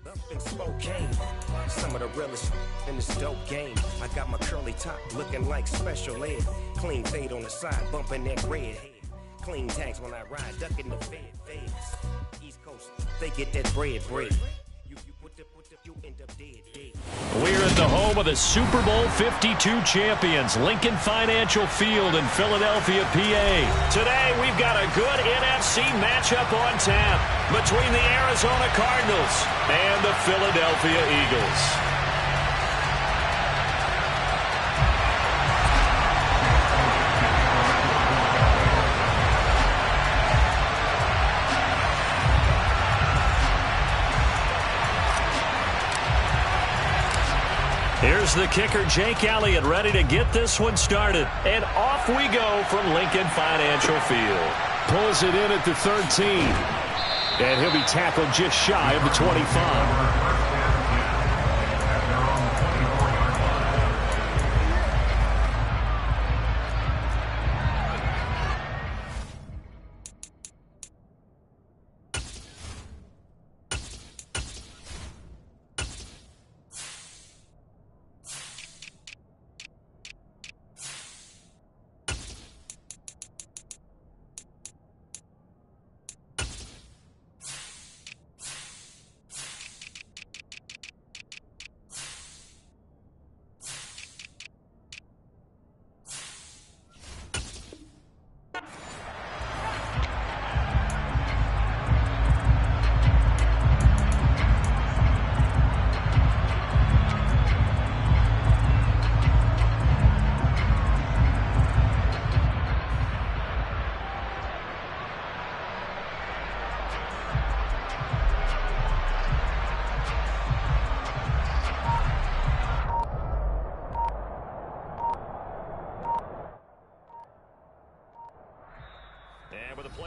Up in Spokane, some of the realest in this dope game. I got my curly top looking like special ed. Clean fade on the side, bumping that red head. Clean tags when I ride, ducking the feds. East Coast, they get that bread. You end up dead. We're at the home of the Super Bowl 52 champions, Lincoln Financial Field in Philadelphia, PA. Today, we've got a good NFC matchup on tap between the Arizona Cardinals and the Philadelphia Eagles. Here's the kicker, Jake Elliott, ready to get this one started. And off we go from Lincoln Financial Field. Pulls it in at the 13. And he'll be tackled just shy of the 25.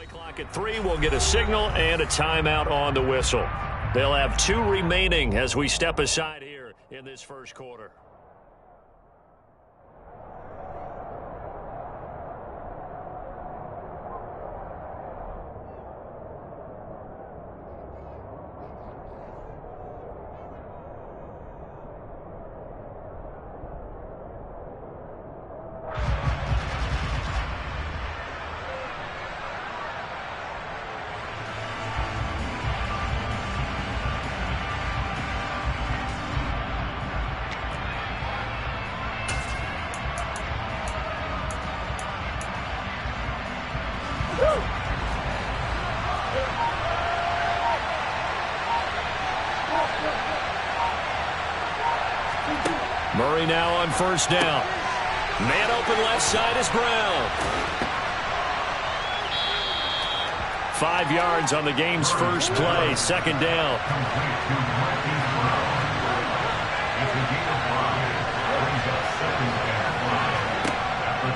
Clock at 3, we'll get a signal and a timeout on the whistle. They'll have 2 remaining as we step aside here in this first quarter. Murray now on first down. Man open left side is Brown. 5 yards on the game's first play. Second down.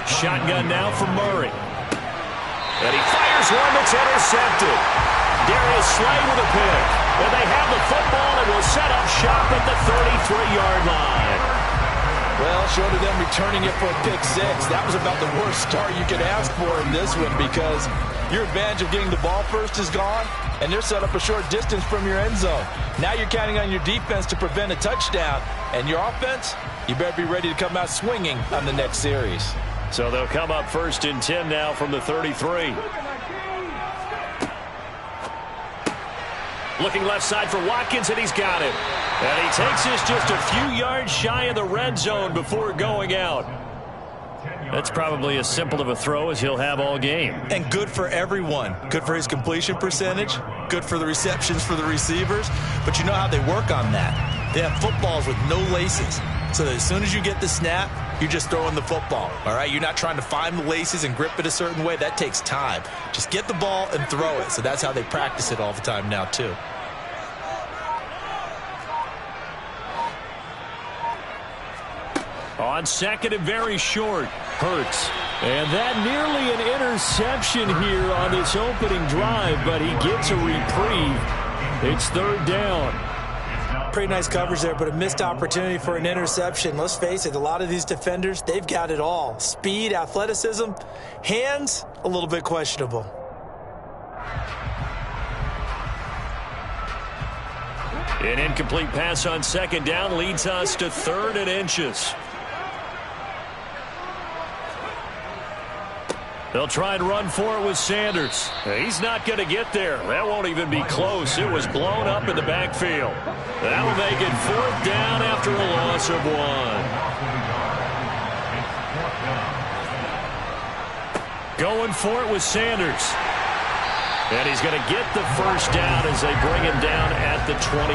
Shotgun now for Murray. And he fires one that's intercepted. Darius Slay with a pick. And they have the football and will set up shop at the 33-yard line. Well, short of them returning it for a pick 6, that was about the worst start you could ask for in this one because your advantage of getting the ball first is gone, and they're set up a short distance from your end zone. Now you're counting on your defense to prevent a touchdown, and your offense, you better be ready to come out swinging on the next series. So they'll come up first and 10 now from the 33. Looking left side for Watkins, and he's got it. And he takes this just a few yards shy of the red zone before going out. That's probably as simple of a throw as he'll have all game. And good for everyone. Good for his completion percentage. Good for the receptions for the receivers. But you know how they work on that. They have footballs with no laces. So that as soon as you get the snap, you're just throwing the football. All right? You're not trying to find the laces and grip it a certain way. That takes time. Just get the ball and throw it. So that's how they practice it all the time now, too. On second and very short, Hurts. And that nearly an interception here on this opening drive, but he gets a reprieve. It's third down. Pretty nice coverage there, but a missed opportunity for an interception. Let's face it, a lot of these defenders, they've got it all. Speed, athleticism, hands, a little bit questionable. An incomplete pass on second down leads us to 3rd and inches. They'll try and run for it with Sanders. He's not going to get there. That won't even be close. It was blown up in the backfield. That'll make it 4th down after a loss of 1. Going for it with Sanders. And he's going to get the 1st down as they bring him down at the 23.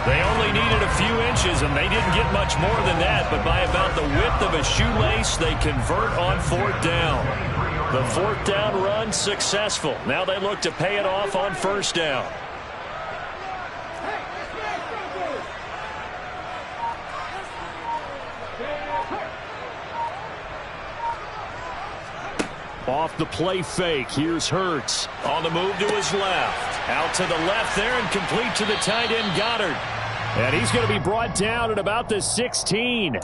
They only needed a few inches, and they didn't get much more than that. But by about the width of a shoelace, they convert on 4th down. The 4th down run successful. Now they look to pay it off on 1st down. Off the play fake, here's Hurts. On the move to his left. Out to the left there and complete to the tight end Goddard. And he's going to be brought down at about the 16.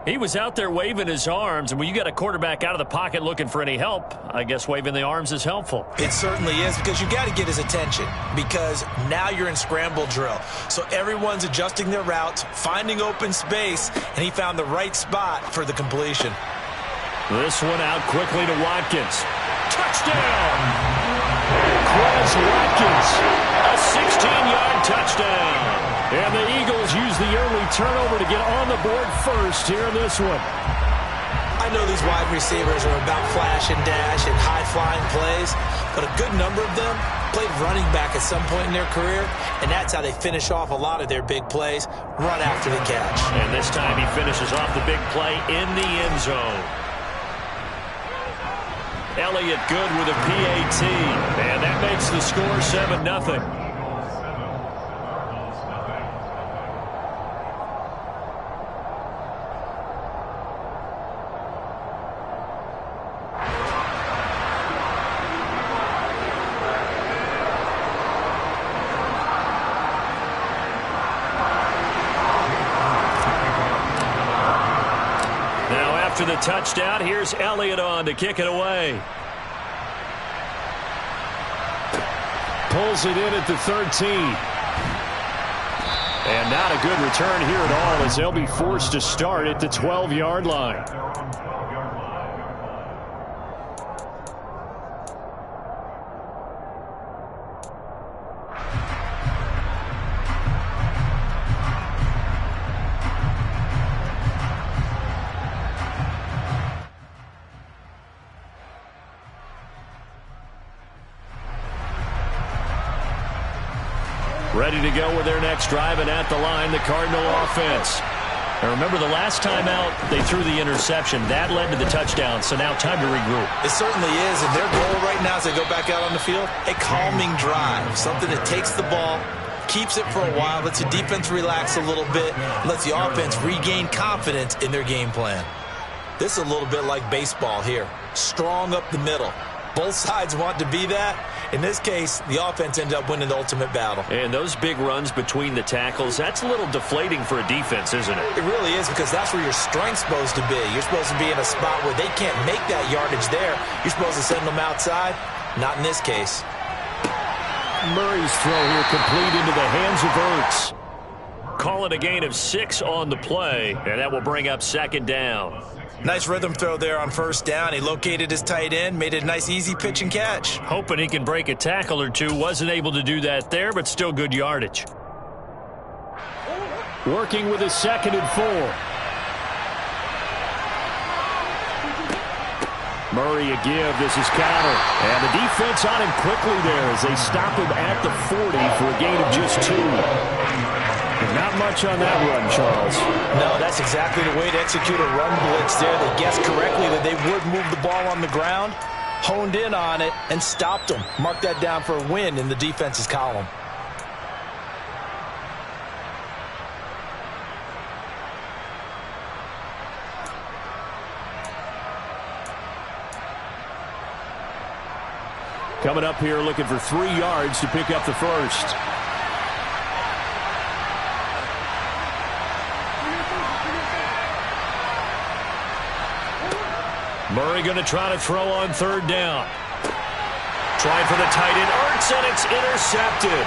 He was out there waving his arms, and when you got a quarterback out of the pocket looking for any help, I guess waving the arms is helpful. It certainly is, because you got to get his attention, because now you're in scramble drill. So everyone's adjusting their routes, finding open space, and he found the right spot for the completion. This one out quickly to Watkins. Touchdown! Quez Watkins, a 16-yard touchdown. And the Eagles use the early turnover to get on the board first here in this one. I know these wide receivers are about flash and dash and high-flying plays, but a good number of them played running back at some point in their career, and that's how they finish off a lot of their big plays, run after the catch. And this time he finishes off the big play in the end zone. Elliott good with a PAT, and that makes the score 7-0. After the touchdown, here's Elliott on to kick it away. Pulls it in at the 13. And not a good return here at all, as they'll be forced to start at the 12-yard line. Ready to go with their next drive, and at the line, the Cardinal offense. And remember, the last time out, they threw the interception. That led to the touchdown, so now time to regroup. It certainly is, and their goal right now as they go back out on the field, a calming drive, something that takes the ball, keeps it for a while, lets the defense relax a little bit, lets the offense regain confidence in their game plan. This is a little bit like baseball here. Strong up the middle. Both sides want to be that. In this case, the offense ended up winning the ultimate battle. And those big runs between the tackles, that's a little deflating for a defense, isn't it? It really is, because that's where your strength's supposed to be. You're supposed to be in a spot where they can't make that yardage there. You're supposed to send them outside. Not in this case. Murray's throw here complete into the hands of Ertz. Call it a gain of 6 on the play, and that will bring up 2nd down. Nice rhythm throw there on 1st down. He located his tight end, made it a nice easy pitch and catch. Hoping he can break a tackle or two. Wasn't able to do that there, but still good yardage. Working with a 2nd and 4. Murray a give. This is counter. And the defense on him quickly there as they stop him at the 40 for a gain of just 2. Not much on that run, Charles. No, that's exactly the way to execute a run blitz there. They guessed correctly that they would move the ball on the ground, honed in on it, and stopped them. Mark that down for a win in the defense's column. Coming up here looking for 3 yards to pick up the first. Murray going to try to throw on 3rd down. Trying for the tight end, Ertz, and it's intercepted.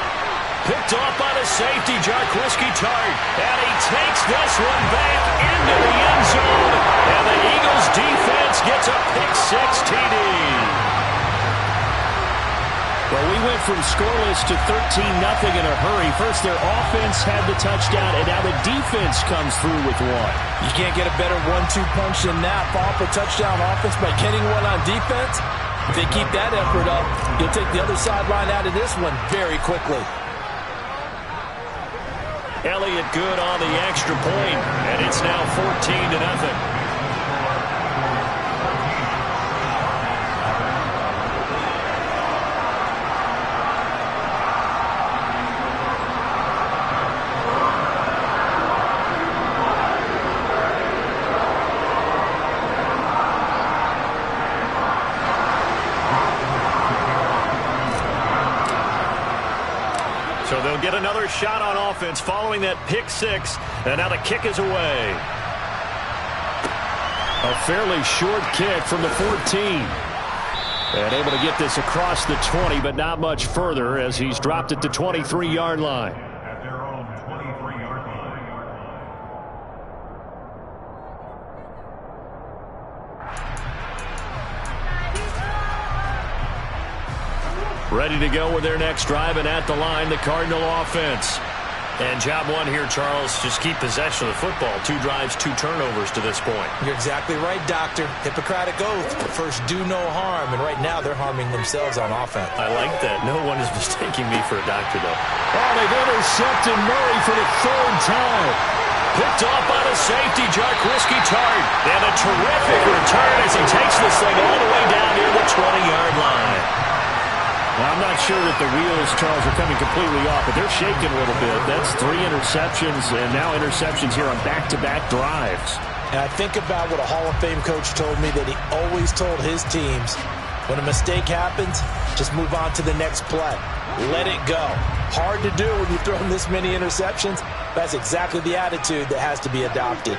Picked off by the safety, Jarquiski Tart. And he takes this one back into the end zone. And the Eagles defense gets a pick-6 TD. Well, we went from scoreless to 13-0 in a hurry. First, their offense had the touchdown, and now the defense comes through with one. You can't get a better 1-2 punch than that. Fall for touchdown offense by getting one on defense. If they keep that effort up, you'll take the other sideline out of this one very quickly. Elliott good on the extra point, and it's now 14-0. So they'll get another shot on offense following that pick-6, and now the kick is away. A fairly short kick from the 14. And able to get this across the 20, but not much further as he's dropped it to 23-yard line. At their own 23-yard line. Ready to go with their next drive, and at the line, the Cardinal offense. And job one here, Charles, just keep possession of the football. 2 drives, 2 turnovers to this point. You're exactly right, Doctor. Hippocratic oath. First, do no harm. And right now, they're harming themselves on offense. I like that. No one is mistaking me for a doctor, though. Oh, they've intercepted Murray for the 3rd time. Picked off by the safety, Jarquiski Tart. And a terrific return as he takes this thing all the way down near the 20-yard line. Well, I'm not sure that the wheels, Charles, are coming completely off, but they're shaking a little bit. That's 3 interceptions, and now interceptions here on back-to-back drives. And I think about what a Hall of Fame coach told me, that he always told his teams, when a mistake happens, just move on to the next play. Let it go. Hard to do when you've thrown this many interceptions. That's exactly the attitude that has to be adopted.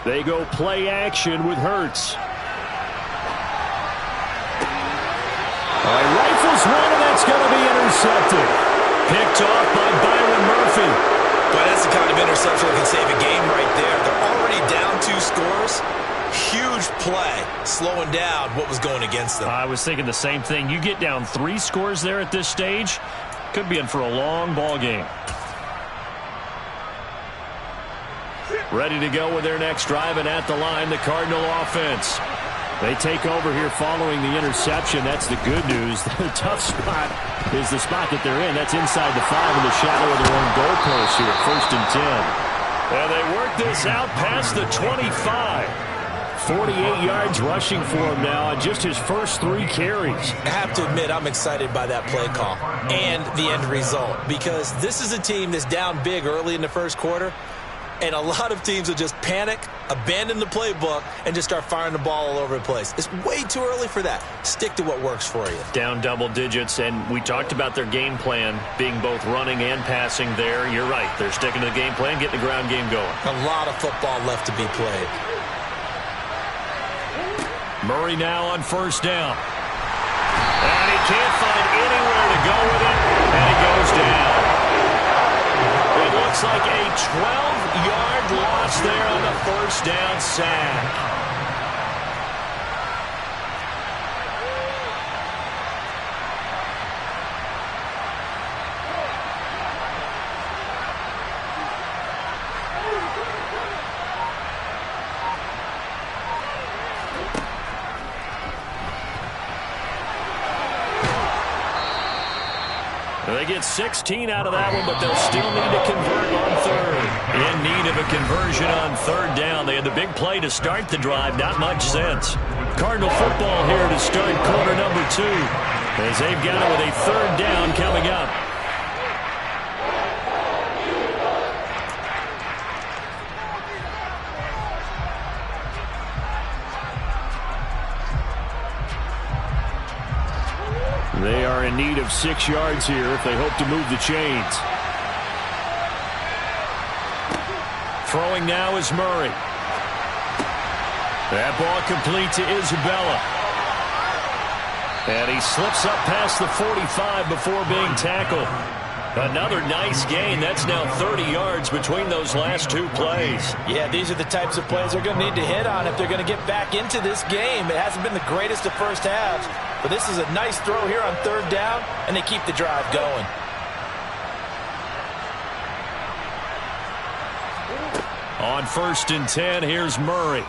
They go play action with Hurts. He rifles one, and that's going to be intercepted. Picked off by Byron Murphy. But that's the kind of interception that can save a game right there. They're already down 2 scores. Huge play, slowing down what was going against them. I was thinking the same thing. You get down 3 scores there at this stage, could be in for a long ball game. Ready to go with their next drive, and at the line, the Cardinal offense. They take over here following the interception. That's the good news. The tough spot is the spot that they're in. That's inside the 5 in the shadow of their own goalpost here, 1st and 10. And they work this out past the 25. 48 yards rushing for him now on just his first 3 carries. I have to admit, I'm excited by that play call and the end result, because this is a team that's down big early in the first quarter, and a lot of teams will just panic, abandon the playbook, and just start firing the ball all over the place. It's way too early for that. Stick to what works for you. Down double digits, and we talked about their game plan being both running and passing there. You're right. They're sticking to the game plan, getting the ground game going. A lot of football left to be played. Murray now on 1st down. And he can't find anywhere to go with it, and he goes down. It looks like a 12-yard loss there on the 1st down sack. They get 16 out of that one, but they'll still need to convert on 3rd. In need of a conversion on 3rd down. They had the big play to start the drive. Not much sense. Cardinal football here to start quarter number 2, as they've got it with a 3rd down coming up. They are in need of 6 yards here if they hope to move the chains. Throwing now is Murray. That ball complete to Isabella. And he slips up past the 45 before being tackled. Another nice gain. That's now 30 yards between those last 2 plays. Yeah, these are the types of plays they're going to need to hit on if they're going to get back into this game. It hasn't been the greatest of first halves, but this is a nice throw here on 3rd down, and they keep the drive going. On 1st and 10, here's Murray.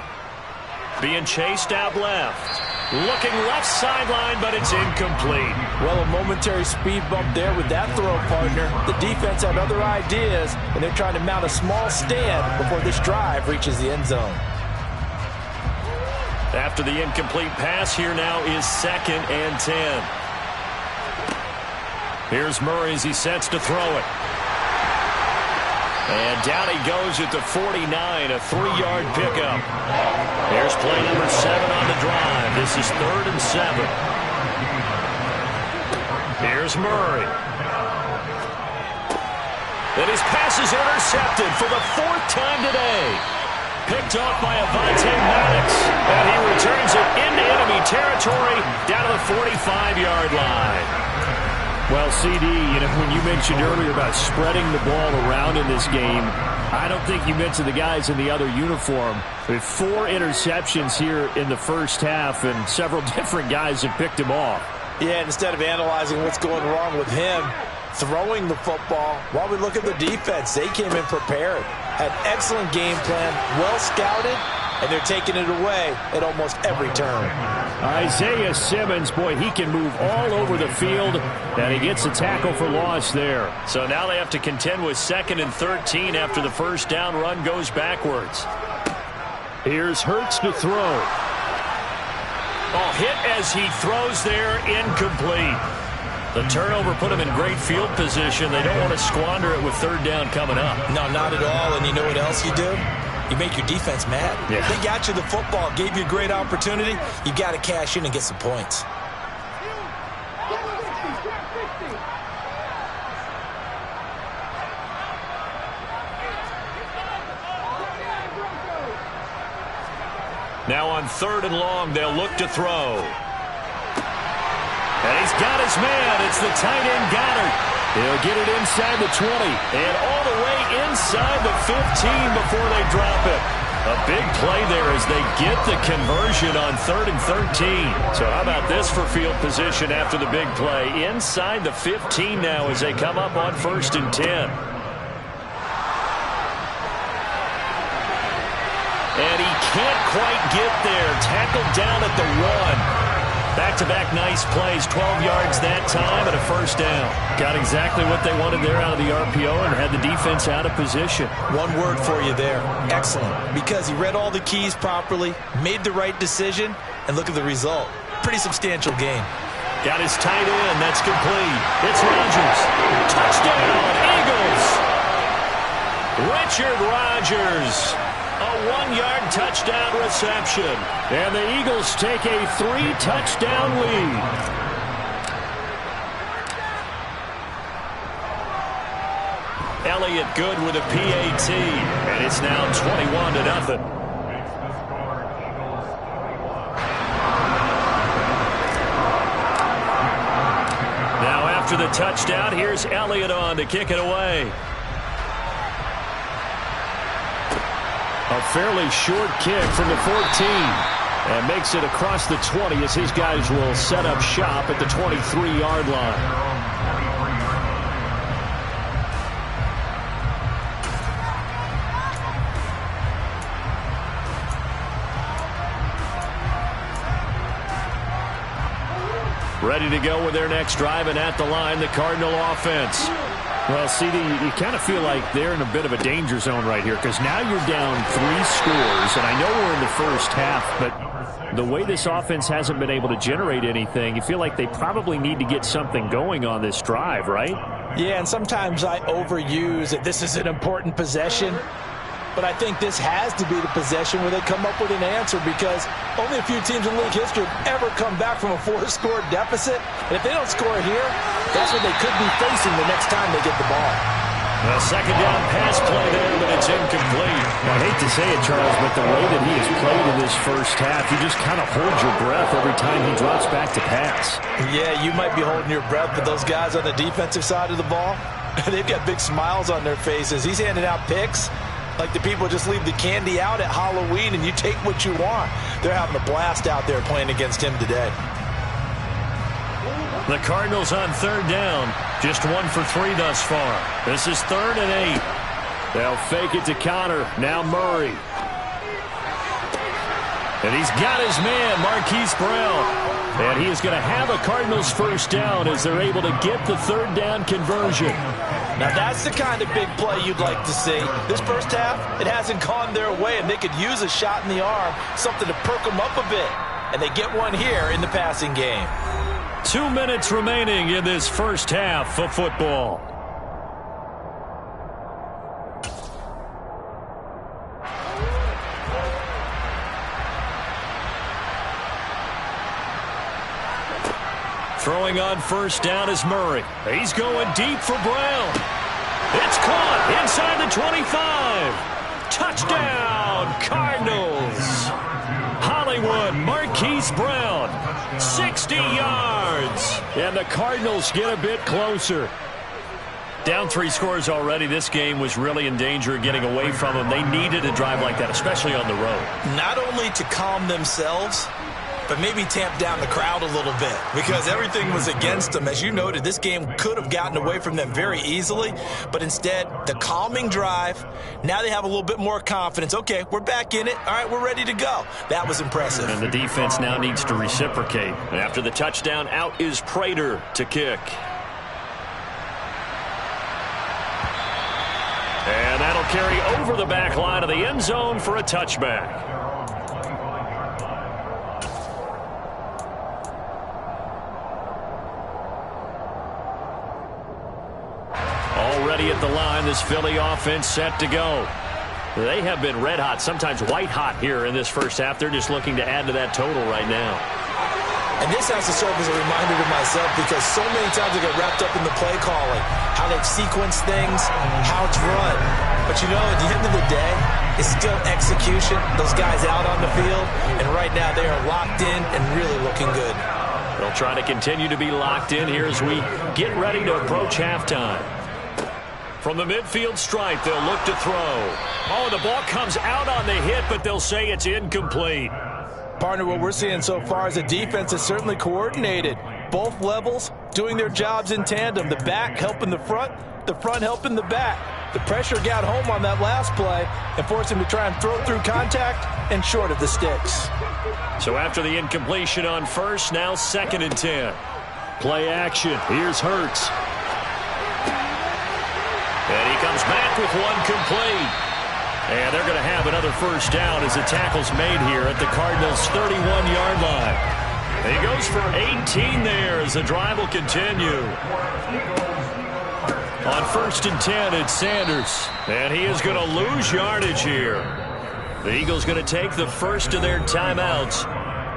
Being chased out left. Looking left sideline, but it's incomplete. Well, a momentary speed bump there with that throw, partner. The defense had other ideas, and they're trying to mount a small stand before this drive reaches the end zone. After the incomplete pass, here now is 2nd and 10. Here's Murray as he sets to throw it. And down he goes at the 49, a 3-yard pickup. Here's play number 7 on the drive. This is 3rd and 7. Here's Murray. And his pass is intercepted for the 4th time today. Picked off by Avonte Maddox. And he returns it into enemy territory down to the 45-yard line. Well, CD, when you mentioned earlier about spreading the ball around in this game, I don't think you mentioned the guys in the other uniform. With 4 interceptions here in the first half, and several different guys have picked him off. Yeah, instead of analyzing what's going wrong with him, throwing the football, while we look at the defense, they came in prepared. Had excellent game plan, well scouted, and they're taking it away at almost every turn. Isaiah Simmons, boy, he can move all over the field, and he gets a tackle for loss there. So now they have to contend with 2nd and 13 after the 1st down run goes backwards. Here's Hurts to throw. Oh, hit as he throws there, incomplete. The turnover put him in great field position. They don't want to squander it with 3rd down coming up. No, not at all, and you know what else you do? You make your defense mad. Yeah. They got you the football, gave you a great opportunity. You got to cash in and get some points. Now on 3rd and long, they'll look to throw. And he's got his man. It's the tight end Goddard. He'll get it inside the 20 and all the way inside the 15 before they drop it. A big play there as they get the conversion on 3rd and 13. So how about this for field position after the big play? Inside the 15 now as they come up on 1st and 10. And he can't quite get there. Tackled down at the 1. Back-to-back nice plays, 12 yards that time and a 1st down. Got exactly what they wanted there out of the RPO and had the defense out of position. One word for you there, excellent. Because he read all the keys properly, made the right decision, and look at the result. Pretty substantial game. Got his tight end, that's complete. It's Rodgers. Touchdown, Eagles! Richard Rodgers. A 1-yard touchdown reception. And the Eagles take a 3-touchdown lead. Elliott good with a PAT. And it's now 21-0. Now after the touchdown, here's Elliott on to kick it away. A fairly short kick from the 14. And makes it across the 20 as his guys will set up shop at the 23-yard line. Ready to go with their next drive, and at the line, the Cardinal offense. Well, CD, you kind of feel like they're in a bit of a danger zone right here because now you're down 3 scores, and I know we're in the first half, but the way this offense hasn't been able to generate anything, you feel like they probably need to get something going on this drive, right? Yeah, and sometimes I overuse it. This is an important possession. But I think this has to be the possession where they come up with an answer, because only a few teams in league history have ever come back from a 4-score deficit. And if they don't score here, that's what they could be facing the next time they get the ball. A second down pass play there, but it's incomplete. I hate to say it, Charles, but the way that he has played in this first half, you just kind of hold your breath every time he drops back to pass. Yeah, you might be holding your breath, but those guys on the defensive side of the ball, they've got big smiles on their faces. He's handing out picks like the people just leave the candy out at Halloween and you take what you want. They're having a blast out there playing against him today. The Cardinals on third down. Just 1 for 3 thus far. This is 3rd and 8. They'll fake it to Connor. Now Murray. And he's got his man, Marquise Brown. And he is going to have a Cardinals first down as they're able to get the third down conversion. Now that's the kind of big play you'd like to see. This first half, it hasn't gone their way, and they could use a shot in the arm, something to perk them up a bit. And they get one here in the passing game. 2 minutes remaining in this first half of football. Throwing on first down is Murray. He's going deep for Brown. It's caught inside the 25. Touchdown, Cardinals. Hollywood, Marquise Brown, 60 yards. And the Cardinals get a bit closer. Down 3 scores already. This game was really in danger of getting away from them. They needed a drive like that, especially on the road. Not only to calm themselves, but maybe tamp down the crowd a little bit, because everything was against them. As you noted, this game could have gotten away from them very easily, but instead, the calming drive, now they have a little bit more confidence. Okay, we're back in it. All right, we're ready to go. That was impressive. And the defense now needs to reciprocate. And after the touchdown, out is Prater to kick. And that'll carry over the back line of the end zone for a touchback. Already at the line, this Philly offense set to go. They have been red hot, sometimes white hot here in this first half. They're just looking to add to that total right now. And this has to serve as a reminder to myself, because so many times I get wrapped up in the play calling, how they've sequenced things, how it's run. But you know, at the end of the day, it's still execution. Those guys out on the field, and right now they are locked in and really looking good. They'll try to continue to be locked in here as we get ready to approach halftime. From the midfield stripe, they'll look to throw. Oh, the ball comes out on the hit, but they'll say it's incomplete. Partner, what we're seeing so far is a defense that's certainly coordinated. Both levels doing their jobs in tandem. The back helping the front helping the back. The pressure got home on that last play and forced him to try and throw through contact and short of the sticks. So after the incompletion on first, now 2nd and 10. Play action. Here's Hurts. And he comes back with one complete. And they're going to have another first down as the tackle's made here at the Cardinals' 31-yard line. And he goes for 18 there as the drive will continue. On 1st and 10, it's Sanders. And he is going to lose yardage here. The Eagles going to take the first of their timeouts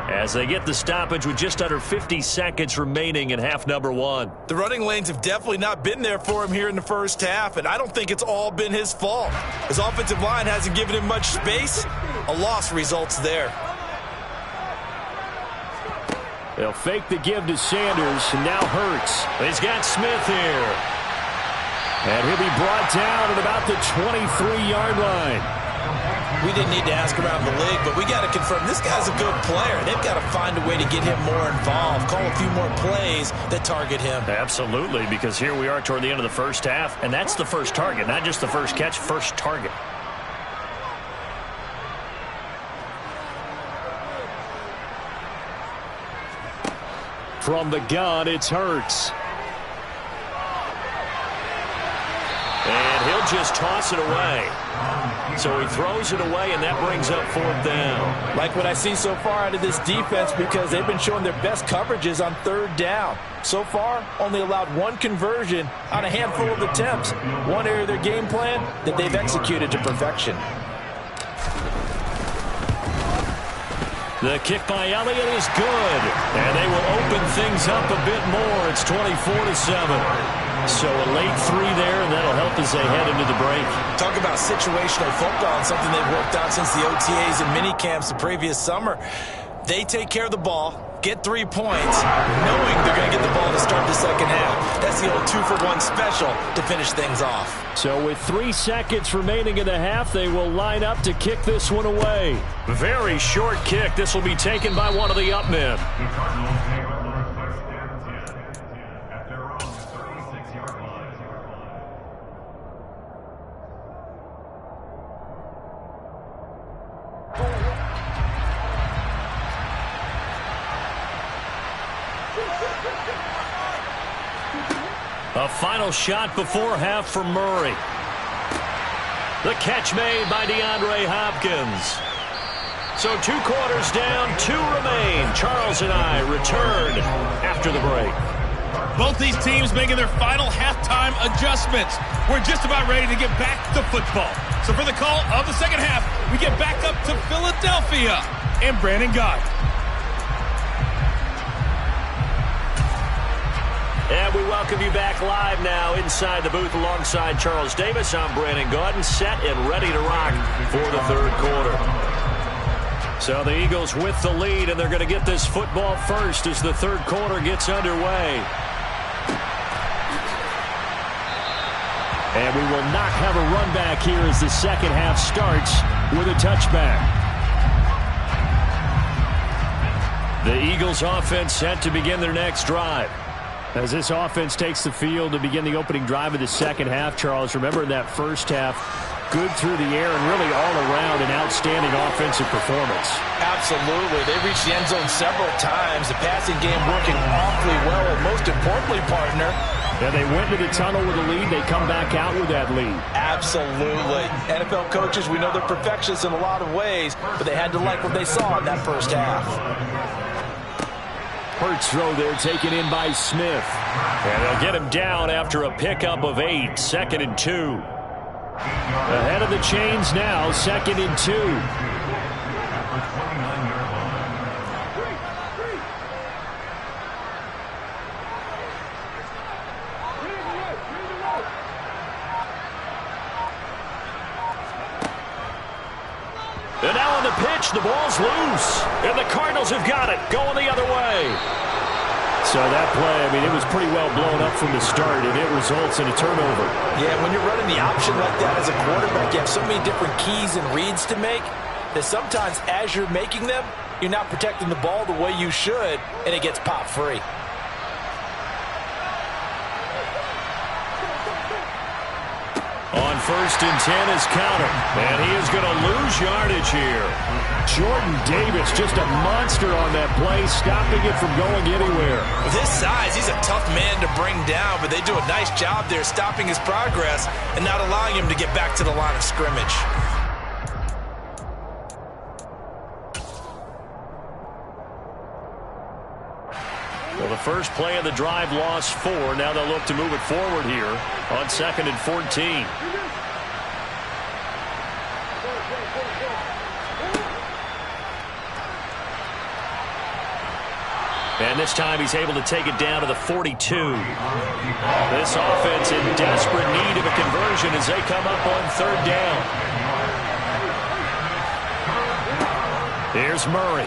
as they get the stoppage with just under 50 seconds remaining in half number 1. The running lanes have definitely not been there for him here in the first half, and I don't think it's all been his fault. His offensive line hasn't given him much space. A loss results there. They'll fake the give to Sanders, and now Hurts. He's got Smith here. And he'll be brought down at about the 23-yard line. We didn't need to ask around the league, but we got to confirm this guy's a good player. They've got to find a way to get him more involved, call a few more plays that target him. Absolutely, because here we are toward the end of the first half, and that's the first target, not just the first catch, first target. From the gun, it's Hurts. And he'll just toss it away. So he throws it away, and that brings up 4th down. Like what I see so far out of this defense, because they've been showing their best coverages on 3rd down. So far, only allowed 1 conversion on a handful of attempts. One area of their game plan that they've executed to perfection. The kick by Elliott is good, and they will open things up a bit more. It's 24-7. So a late 3 there, and that'll help as they head into the break. Talk about situational football and something they've worked on since the OTAs and mini camps the previous summer. They take care of the ball, get 3 points, knowing they're going to get the ball to start the second half. That's the old 2-for-1 special to finish things off. So with 3 seconds remaining in the half, they will line up to kick this one away. Very short kick. This will be taken by one of the up men. The Cardinals take over the first and 10 at their own 36-yard line. A final shot before half for Murray. The catch made by DeAndre Hopkins. So 2 quarters down, 2 remain. Charles and I return after the break. Both these teams making their final halftime adjustments. We're just about ready to get back to football. So for the call of the second half, we get back up to Philadelphia and Brandon Gott. And we welcome you back live now inside the booth alongside Charles Davis. I'm Brandon Gaudin, set and ready to rock for the third quarter. So the Eagles with the lead, and they're going to get this football first as the third quarter gets underway. And we will not have a run back here as the second half starts with a touchback. The Eagles offense set to begin their next drive. As this offense takes the field to begin the opening drive of the second half, Charles, remember in that first half, good through the air and really all around an outstanding offensive performance. Absolutely. They reached the end zone several times. The passing game working awfully well, and most importantly, partner, and they went to the tunnel with a lead. They come back out with that lead. Absolutely. NFL coaches, we know they're perfectionists in a lot of ways, but they had to like what they saw in that first half. Hurts throw there taken in by Smith. And they'll get him down after a pickup of 8. 2nd and 2. Ahead of the chains now, 2nd and 2. And now on the pitch, the ball's loose. And the Cardinals have got it, going the other way. So that play, I mean, it was pretty well blown up from the start, and it results in a turnover. Yeah, when you're running the option like that as a quarterback, you have so many different keys and reads to make that sometimes as you're making them, you're not protecting the ball the way you should, and it gets popped free. On 1st and 10 is Counter, and he is going to lose yardage here. Jordan Davis, just a monster on that play, stopping it from going anywhere. With his size, he's a tough man to bring down, but they do a nice job there stopping his progress and not allowing him to get back to the line of scrimmage. Well, the first play of the drive lost 4. Now they'll look to move it forward here on 2nd and 14. And this time he's able to take it down to the 42. This offense in desperate need of a conversion as they come up on 3rd down. Here's Murray.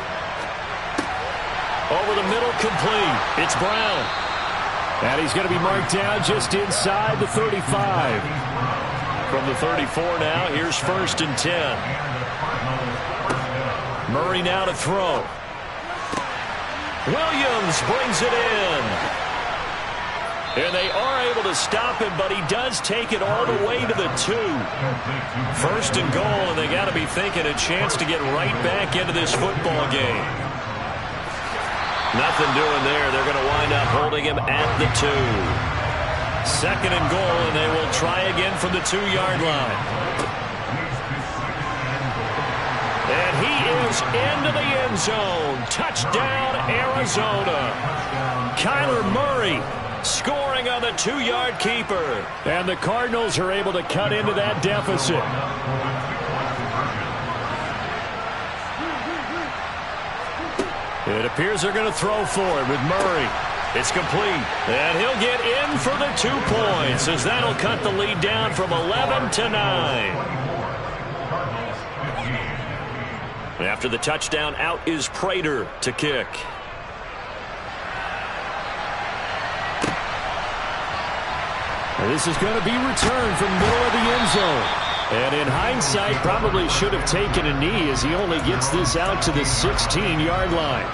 Over the middle, complete. It's Brown. And he's going to be marked down just inside the 35. From the 34 now, here's 1st and 10. Murray now to throw. Williams brings it in. And they are able to stop him, but he does take it all the way to the 2. 1st and goal, and they got to be thinking a chance to get right back into this football game. Nothing doing there. They're going to wind up holding him at the 2. 2nd and goal, and they will try again from the 2-yard line. And he is into the end zone. Touchdown, Arizona. Kyler Murray scoring on the 2-yard keeper. And the Cardinals are able to cut into that deficit. It appears they're going to throw for it with Murray. It's complete, and he'll get in for the 2 points as that'll cut the lead down from 11 to 9. After the touchdown, out is Prater to kick. And this is going to be returned from the middle of the end zone. And in hindsight, probably should have taken a knee as he only gets this out to the 16-yard line.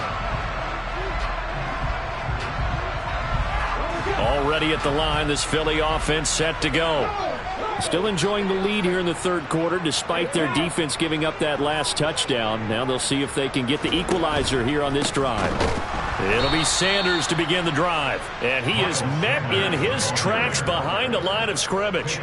Already at the line, this Philly offense set to go. Still enjoying the lead here in the third quarter despite their defense giving up that last touchdown. Now they'll see if they can get the equalizer here on this drive. It'll be Sanders to begin the drive. And he is met in his tracks behind the line of scrimmage.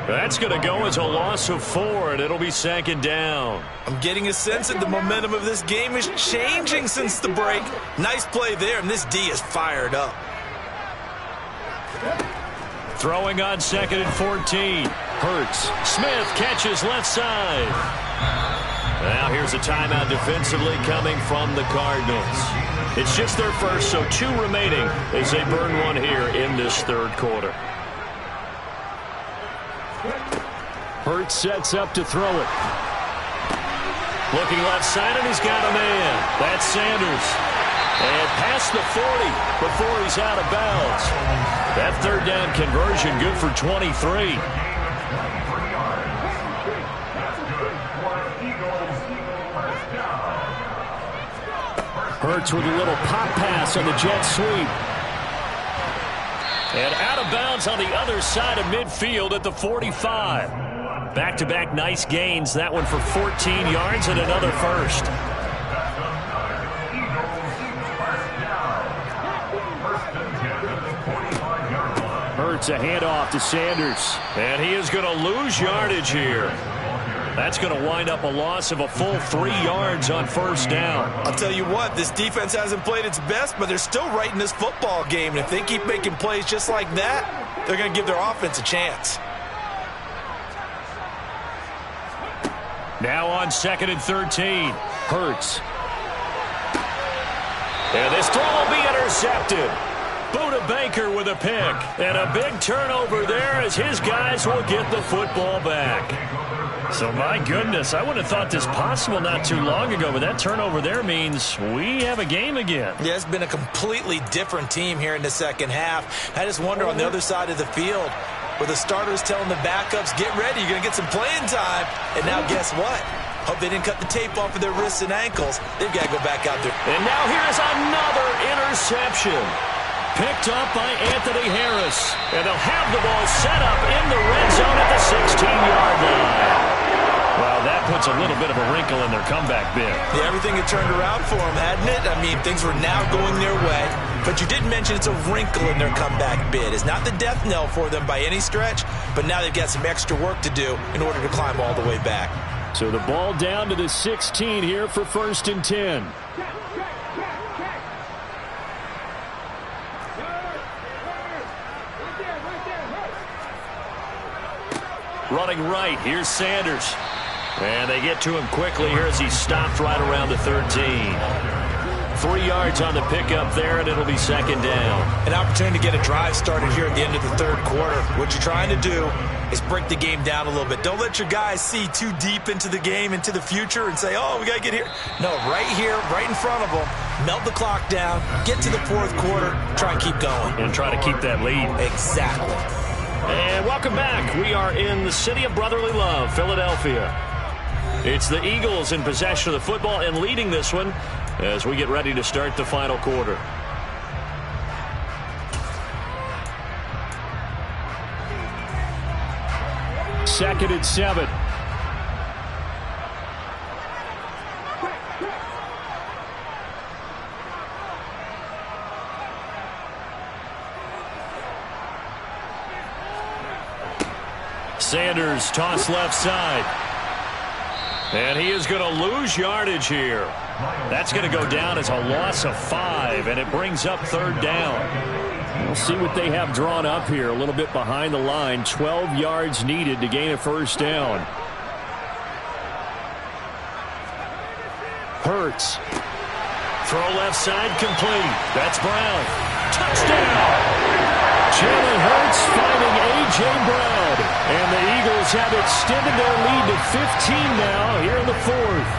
That's going to go as a loss of 4, and it'll be 2nd down. I'm getting a sense that the momentum of this game is changing since the break. Nice play there, and this D is fired up. Throwing on 2nd and 14. Hurts. Smith catches left side. Now here's a timeout defensively coming from the Cardinals. It's just their first, so 2 remaining as they burn one here in this third quarter. Hurts sets up to throw it. Looking left side, and he's got a man. That's Sanders. And past the 40 before he's out of bounds. That 3rd down conversion good for 23. Hurts with a little pop pass on the jet sweep. And out of bounds on the other side of midfield at the 45. Back-to-back nice gains. That one for 14 yards and another first. Hurts a handoff to Sanders. And he is going to lose yardage here. That's going to wind up a loss of a full 3 yards on 1st down. I'll tell you what, this defense hasn't played its best, but they're still right in this football game. And if they keep making plays just like that, they're going to give their offense a chance. Now on 2nd and 13. Hurts. And this throw will be intercepted. Buda Baker with a pick. And a big turnover there as his guys will get the football back. So, my goodness, I would have thought this possible not too long ago, but that turnover there means we have a game again. Yeah, it's been a completely different team here in the second half. I just wonder on the other side of the field, where the starters telling the backups, get ready, you're going to get some playing time. And now guess what? Hope they didn't cut the tape off of their wrists and ankles. They've got to go back out there. And now here's another interception. Picked up by Anthony Harris. And they'll have the ball set up in the red zone at the 16-yard line. Well, that puts a little bit of a wrinkle in their comeback bid. Yeah, everything had turned around for them, hadn't it? I mean, things were now going their way. But you did mention it's a wrinkle in their comeback bid. It's not the death knell for them by any stretch, but now they've got some extra work to do in order to climb all the way back. So the ball down to the 16 here for 1st and 10. Running right, here's Sanders. And they get to him quickly here as he stopped right around the 13. 3 yards on the pickup there, and it'll be 2nd down. An opportunity to get a drive started here at the end of the third quarter. What you're trying to do is break the game down a little bit. Don't let your guys see too deep into the game, into the future, and say, oh, we got to get here. No, right here, right in front of them, melt the clock down, get to the fourth quarter, try and keep going. And try to keep that lead. Exactly. And welcome back. We are in the city of brotherly love, Philadelphia. It's the Eagles in possession of the football and leading this one as we get ready to start the final quarter. Second and 7. Sanders toss left side. And he is going to lose yardage here. That's going to go down as a loss of 5, and it brings up 3rd down. We'll see what they have drawn up here. A little bit behind the line. 12 yards needed to gain a 1st down. Hurts. Throw left side complete. That's Brown. Touchdown! Jalen Hurts finding A.J. Brown. And the Eagles have extended their lead to 15 now here in the fourth.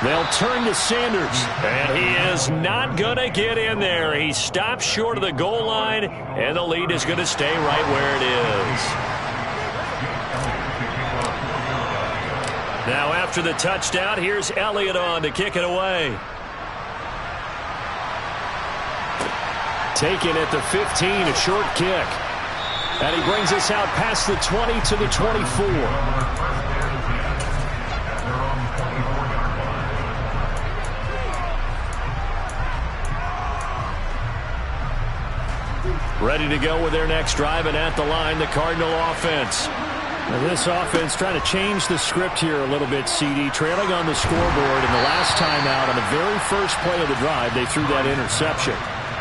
They'll turn to Sanders, and he is not going to get in there. He stops short of the goal line, and the lead is going to stay right where it is. Now after the touchdown, here's Elliott on to kick it away. Taken at the 15, a short kick. And he brings us out past the 20 to the 24. Ready to go with their next drive, and at the line, the Cardinal offense. Now this offense trying to change the script here a little bit, CD. Trailing on the scoreboard, and the last time out on the very first play of the drive, they threw that interception.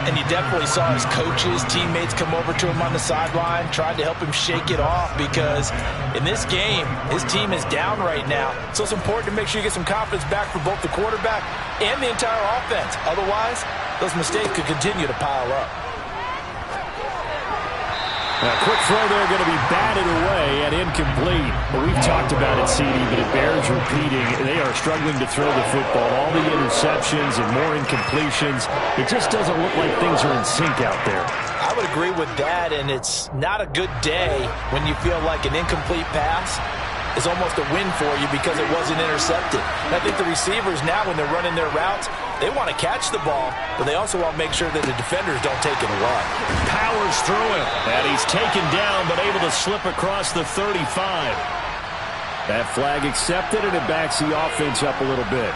And you definitely saw his coaches, teammates come over to him on the sideline, tried to help him shake it off, because in this game, his team is down right now. So it's important to make sure you get some confidence back for both the quarterback and the entire offense. Otherwise, those mistakes could continue to pile up. A quick throw there going to be batted away and incomplete. But we've talked about it, CD, but it bears repeating. They are struggling to throw the football. All the interceptions and more incompletions. It just doesn't look like things are in sync out there. I would agree with that, and it's not a good day when you feel like an incomplete pass is almost a win for you because it wasn't intercepted. And I think the receivers now, when they're running their routes, they want to catch the ball, but they also want to make sure that the defenders don't take it a run. Powers through it, and he's taken down, but able to slip across the 35. That flag accepted, and it backs the offense up a little bit.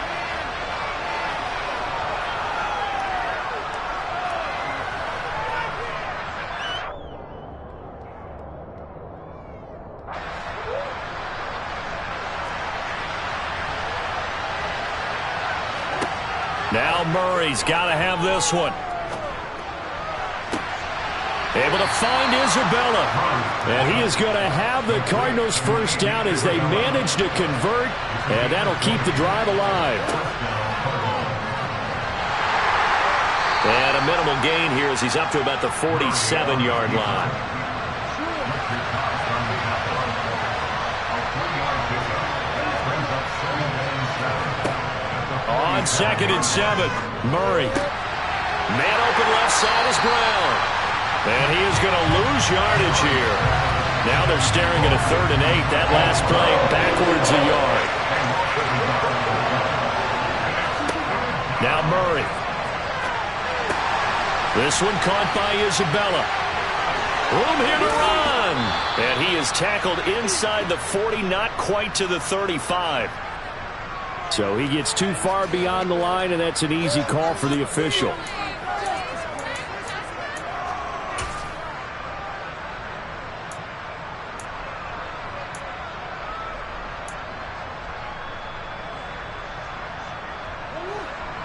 Now Murray's got to have this one. Able to find Isabella. And he is going to have the Cardinals first down as they manage to convert. And that'll keep the drive alive. And a minimal gain here as he's up to about the 47-yard line. On 2nd and 7, Murray. Man open left side is Brown. And he is going to lose yardage here. Now they're staring at a 3rd and 8. That last play backwards a yard. Now Murray. This one caught by Isabella. Room here to run. And he is tackled inside the 40, not quite to the 35. So he gets too far beyond the line, and that's an easy call for the official.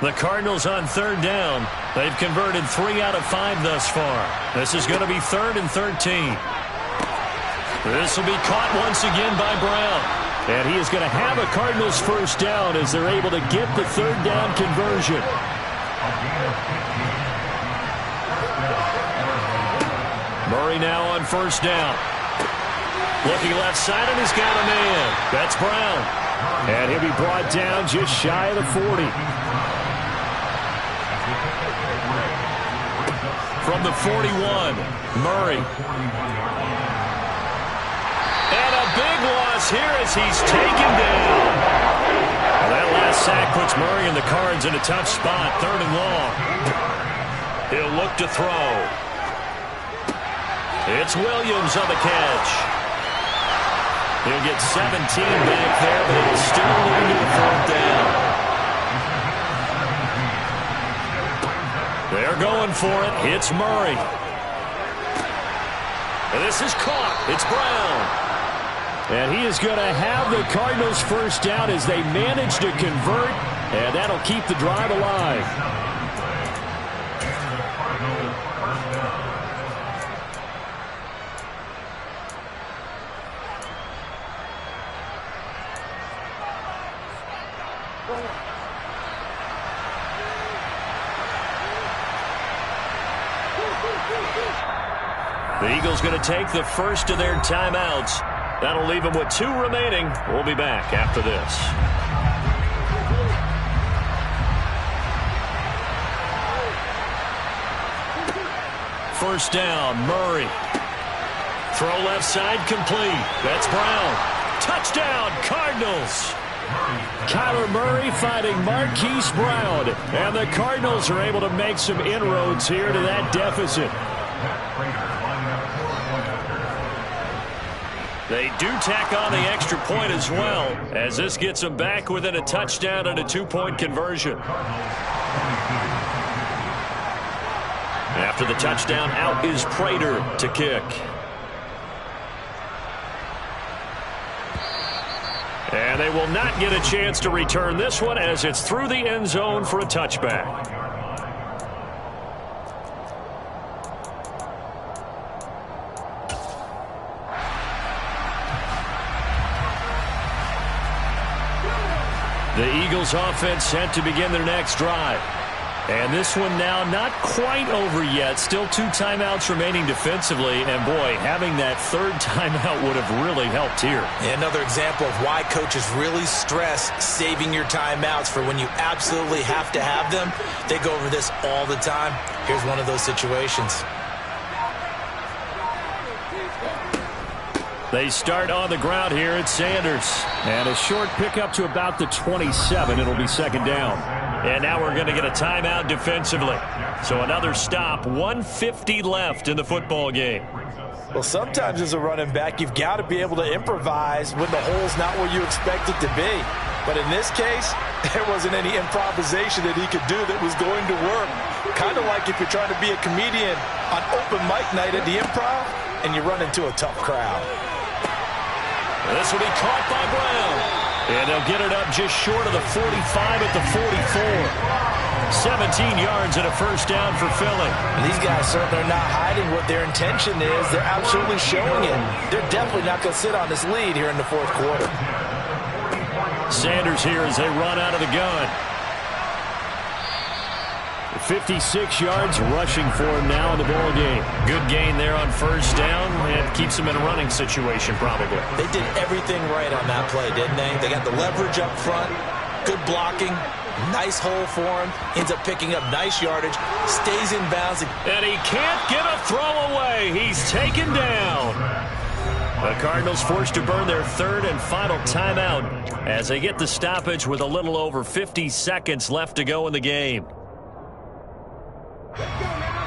The Cardinals on 3rd down. They've converted 3 out of 5 thus far. This is going to be 3rd and 13. This will be caught once again by Brown. And he is going to have a Cardinals first down as they're able to get the 3rd down conversion. Murray now on 1st down. Looking left side, and he's got a man. That's Brown. And he'll be brought down just shy of the 40. From the 41, Murray. And a big loss here as he's taken down. Well, that last sack puts Murray and the Cards in a tough spot, 3rd and long. He'll look to throw. It's Williams on the catch. He'll get 17 back there, but it'll still lead to the 4th down. They're going for it. It's Murray. And this is caught. It's Brown. And he is going to have the Cardinals first down as they manage to convert, and that'll keep the drive alive. The Eagles going to take the first of their timeouts. That'll leave them with 2 remaining. We'll be back after this. First down, Murray. Throw left side complete. That's Brown. Touchdown, Cardinals. Kyler Murray fighting Marquise Brown. And the Cardinals are able to make some inroads here to that deficit. They do tack on the extra point as well, as this gets them back within a touchdown and a 2-point conversion. After the touchdown, out is Prater to kick. And they will not get a chance to return this one as it's through the end zone for a touchback. The Eagles offense set to begin their next drive. And this one now not quite over yet. Still 2 timeouts remaining defensively. And, boy, having that 3rd timeout would have really helped here. Another example of why coaches really stress saving your timeouts for when you absolutely have to have them. They go over this all the time. Here's one of those situations. They start on the ground here at Sanders. And a short pickup to about the 27. It'll be 2nd down. And now we're going to get a timeout defensively. So another stop, 1:50 left in the football game. Well, sometimes as a running back, you've got to be able to improvise when the hole's not where you expect it to be. But in this case, there wasn't any improvisation that he could do that was going to work. Kind of like if you're trying to be a comedian on open mic night at the Improv and you run into a tough crowd. This will be caught by Brown. And they'll get it up just short of the 45 at the 44. 17 yards and a 1st down for Philly. These guys certainly are not hiding what their intention is. They're absolutely showing it. They're definitely not going to sit on this lead here in the 4th quarter. Sanders here as they run out of the gun. 56 yards rushing for him now in the ball game. Good gain there on 1st down, and keeps him in a running situation probably. They did everything right on that play, didn't they? They got the leverage up front, good blocking, nice hole for him, ends up picking up nice yardage, stays in bounds. And he can't get a throw away. He's taken down. The Cardinals forced to burn their 3rd and final timeout as they get the stoppage with a little over 50 seconds left to go in the game.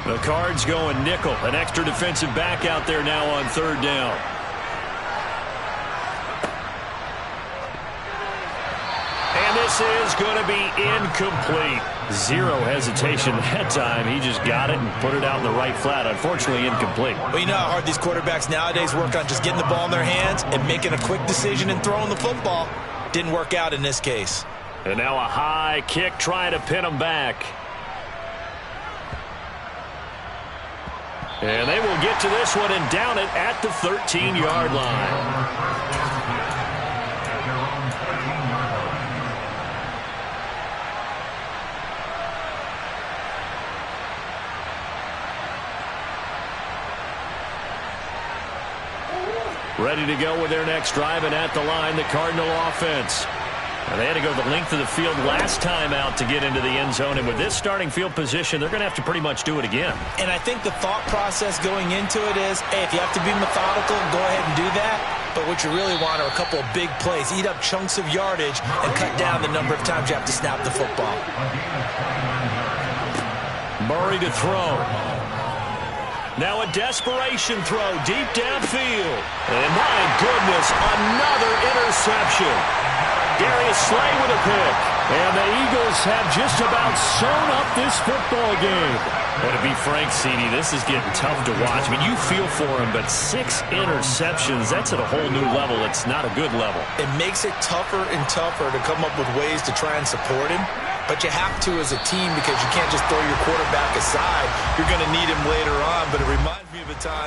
The Cards going nickel. An extra defensive back out there now on 3rd down. And this is going to be incomplete. 0 hesitation that time. He just got it and put it out in the right flat. Unfortunately, incomplete. Well, you know how hard these quarterbacks nowadays work on just getting the ball in their hands and making a quick decision and throwing the football. Didn't work out in this case. And now a high kick trying to pin him back. And they will get to this one and down it at the 13-yard line. Ready to go with their next drive, and at the line, the Cardinal offense. And they had to go the length of the field last time out to get into the end zone. And with this starting field position, they're going to have to pretty much do it again. And I think the thought process going into it is, hey, if you have to be methodical, go ahead and do that. But what you really want are a couple of big plays. Eat up chunks of yardage and cut down the number of times you have to snap the football. Murray to throw. Now a desperation throw deep downfield. And my goodness, another interception. Darius Slay with a pick. And the Eagles have just about sewn up this football game. But to be frank, CD, this is getting tough to watch. I mean, you feel for him, but 6 interceptions, that's at a whole new level. It's not a good level. It makes it tougher and tougher to come up with ways to try and support him. But you have to as a team because you can't just throw your quarterback aside. You're going to need him later on. But it reminds me of a time